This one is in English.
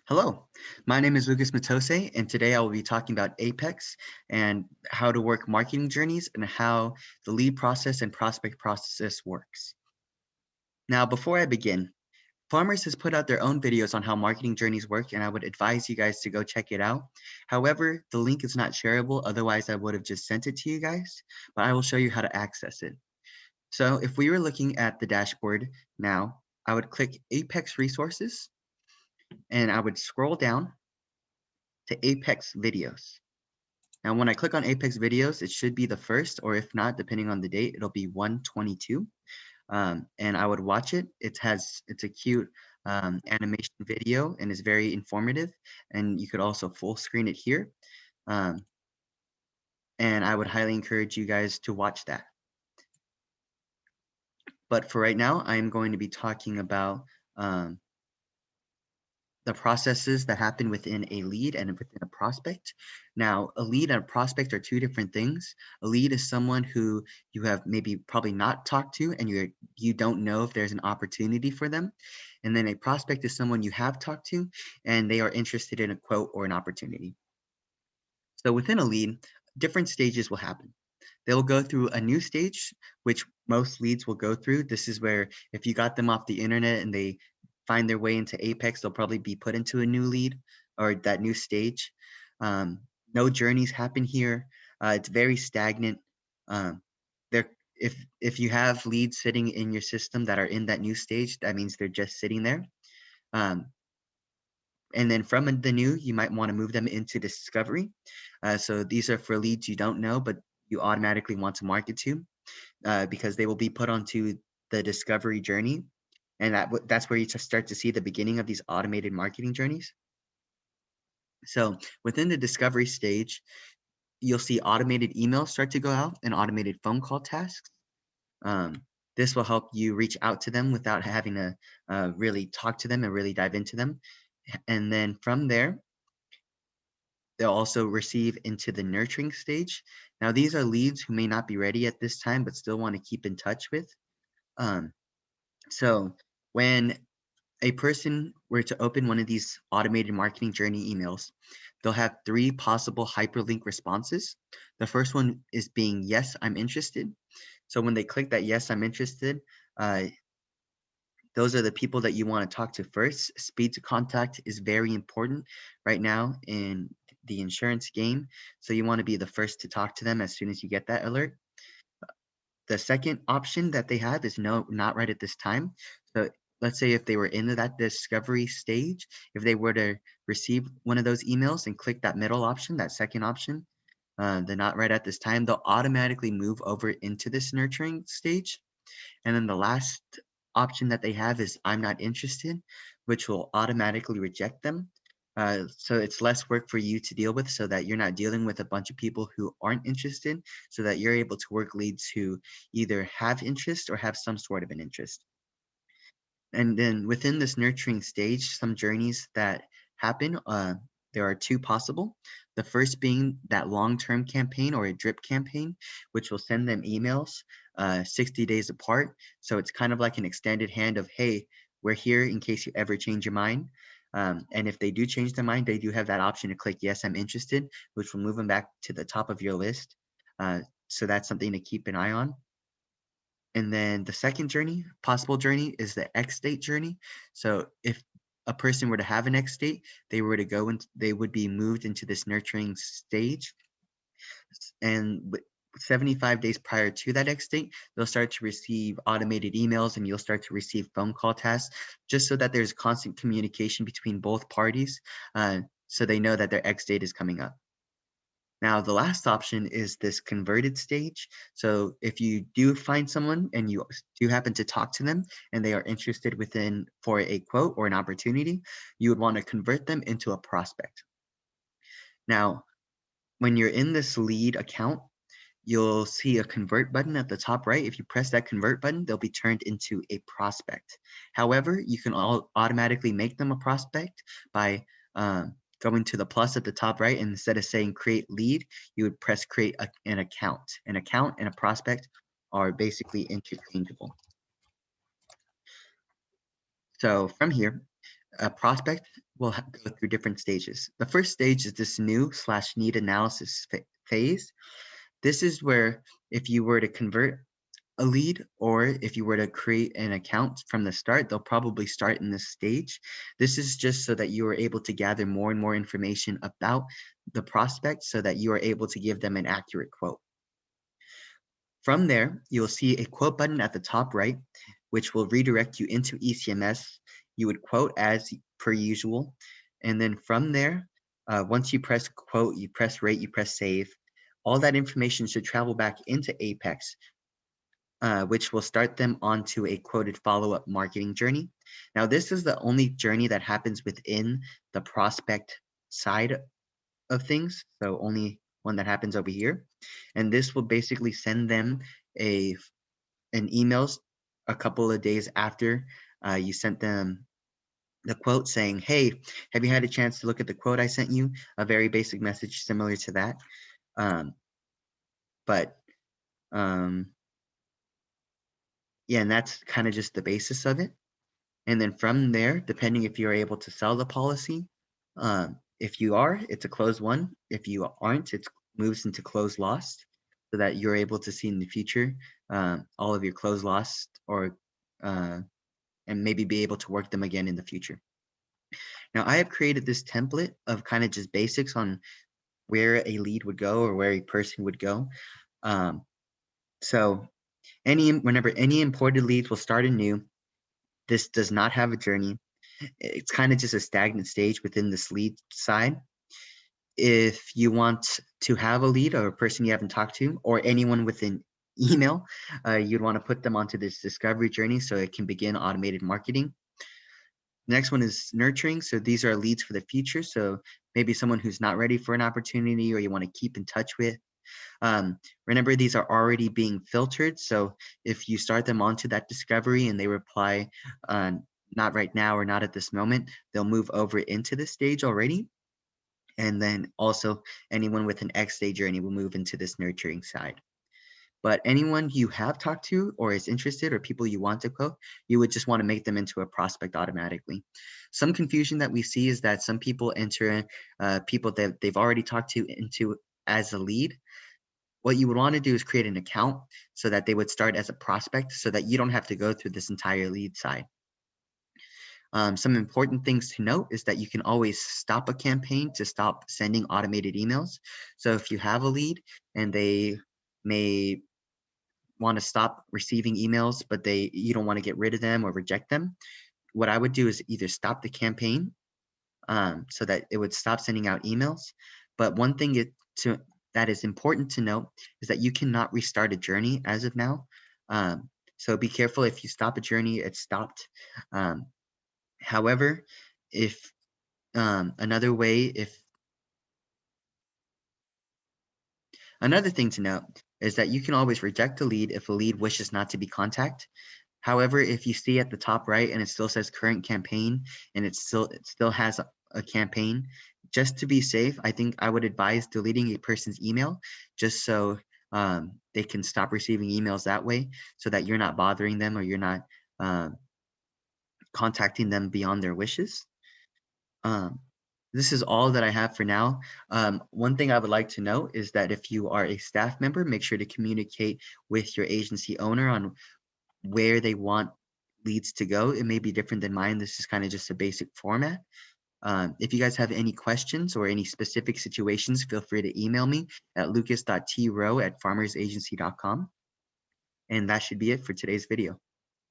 Hello, my name is Lucas and today I will be talking about Apex and how to work marketing journeys and how the lead process and prospect process works. Now, before I begin, Farmers has put out their own videos on how marketing journeys work, and I would advise you guys to go check it out. However, the link is not shareable, otherwise I would have just sent it to you guys, but I will show you how to access it. So if we were looking at the dashboard now, I would click Apex Resources, and I would scroll down to Apex Videos. Now, when I click on Apex Videos, it should be the first, or if not, depending on the date, it'll be 122. And I would watch it. It's a cute animation video and is very informative. And you could also full screen it here. Um, and I would highly encourage you guys to watch that. But for right now, I'm going to be talking about the processes that happen within a lead and within a prospect. Now, a lead and a prospect are two different things. A lead is someone who you have maybe probably not talked to and you don't know if there's an opportunity for them. And then a prospect is someone you have talked to and they are interested in a quote or an opportunity. So within a lead, different stages will happen. They'll go through a new stage, which most leads will go through. This is where if you got them off the internet and they find their way into Apex, they'll probably be put into a new lead or that new stage. No journeys happen here. It's very stagnant. Um, there, if you have leads sitting in your system that are in that new stage, that means they're just sitting there. And then from the new, you might want to move them into discovery. So these are for leads you don't know, but you automatically want to market to because they will be put onto the discovery journey. And that's where you just start to see the beginning of these automated marketing journeys. So within the discovery stage, you'll see automated emails start to go out and automated phone call tasks. This will help you reach out to them without having to really talk to them and really dive into them. And then from there, they'll also receive into the nurturing stage. Now, these are leads who may not be ready at this time, but still want to keep in touch with. So when a person were to open one of these automated marketing journey emails, they'll have three possible hyperlink responses. The first one is being, yes, I'm interested. So when they click that, yes, I'm interested, those are the people that you want to talk to first. Speed to contact is very important right now in the insurance game. So you want to be the first to talk to them as soon as you get that alert. The second option that they have is no, not right at this time. So let's say if they were in that discovery stage, if they were to receive one of those emails and click that middle option, that second option, the not right at this time, they'll automatically move over into this nurturing stage. And then the last option that they have is I'm not interested, which will automatically reject them. So it's less work for you to deal with so that you're not dealing with a bunch of people who aren't interested, so that you're able to work leads who either have interest or have some sort of an interest. And then within this nurturing stage, some journeys that happen, there are two possible. The first being that long-term campaign or a drip campaign, which will send them emails 60 days apart. So it's kind of like an extended hand of, hey, we're here in case you ever change your mind. And if they do change their mind, they do have that option to click, yes, I'm interested, which will move them back to the top of your list. So that's something to keep an eye on. And then the second journey, possible journey, is the X state journey. So if a person were to have an X state, they were to go and they would be moved into this nurturing stage. And 75 days prior to that X state, they'll start to receive automated emails and you'll start to receive phone call tasks just so that there's constant communication between both parties so they know that their X date is coming up. Now, the last option is this converted stage. So if you do find someone and you do happen to talk to them and they are interested within for a quote or an opportunity, you would want to convert them into a prospect. Now, when you're in this lead account, you'll see a convert button at the top right. If you press that convert button, they'll be turned into a prospect. However, you can automatically make them a prospect by going to the plus at the top right, and instead of saying create lead, you would press create an account. An account and a prospect are basically interchangeable. So from here, a prospect will go through different stages. The first stage is this new/need analysis phase. This is where if you were to convert a lead or if you were to create an account from the start, they'll probably start in this stage. This is just so that you are able to gather more and more information about the prospect so that you are able to give them an accurate quote. From there, you will see a quote button at the top right, which will redirect you into ECMS. You would quote as per usual. And then from there, once you press quote, you press rate, you press save. All that information should travel back into Apex, which will start them onto a quoted follow-up marketing journey. Now, this is the only journey that happens within the prospect side of things, so only one that happens over here. And this will basically send them an emails a couple of days after you sent them the quote saying, hey, have you had a chance to look at the quote I sent you? A very basic message similar to that. But yeah, and that's kind of just the basis of it. And then from there, depending if you're able to sell the policy, if you are, it's a closed one. If you aren't, it moves into closed lost so that you're able to see in the future all of your closed lost or and maybe be able to work them again in the future. Now, I have created this template of kind of just basics on where a lead would go or where a person would go. So whenever any imported leads will start anew, this does not have a journey. It's kind of just a stagnant stage within this lead side. If you want to have a lead or a person you haven't talked to or anyone with an email, you'd want to put them onto this discovery journey so it can begin automated marketing. Next one is nurturing. So these are leads for the future. So maybe someone who's not ready for an opportunity or you want to keep in touch with. Remember, these are already being filtered. So if you start them onto that discovery and they reply, not right now or not at this moment, they'll move over into this stage already. And then also anyone with an X day journey will move into this nurturing side. But anyone you have talked to or is interested or people you want to quote, you would just want to make them into a prospect automatically. Some confusion that we see is that some people enter people that they've already talked to into as a lead. What you would want to do is create an account so that they would start as a prospect so that you don't have to go through this entire lead side. Some important things to note is that you can always stop a campaign to stop sending automated emails. So if you have a lead and they may want to stop receiving emails, but you don't want to get rid of them or reject them, what I would do is either stop the campaign so that it would stop sending out emails. But one thing that is important to note is that you cannot restart a journey as of now. So be careful if you stop a journey, it's stopped. However, if another thing to note is that you can always reject a lead if a lead wishes not to be contacted. However, if you see at the top right and it still says current campaign and it still has a campaign, just to be safe, I think I would advise deleting a person's email just so they can stop receiving emails that way so that you're not bothering them or you're not contacting them beyond their wishes. This is all that I have for now. One thing I would like to note is that if you are a staff member, make sure to communicate with your agency owner on where they want leads to go. It may be different than mine. This is kind of just a basic format. If you guys have any questions or any specific situations, feel free to email me at lucas.troe@farmersagency.com. And that should be it for today's video.